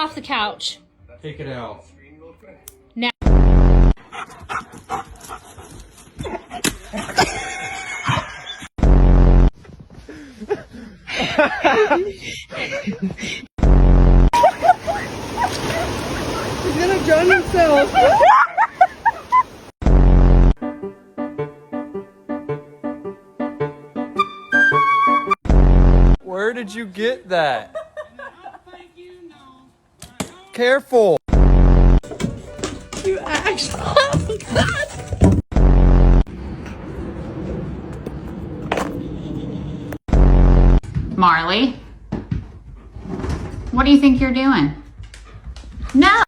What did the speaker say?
off the couch. Take it out. Now. He's gonna drown himself. Where did you get that? Careful. You actually. Marley, what do you think you're doing? No.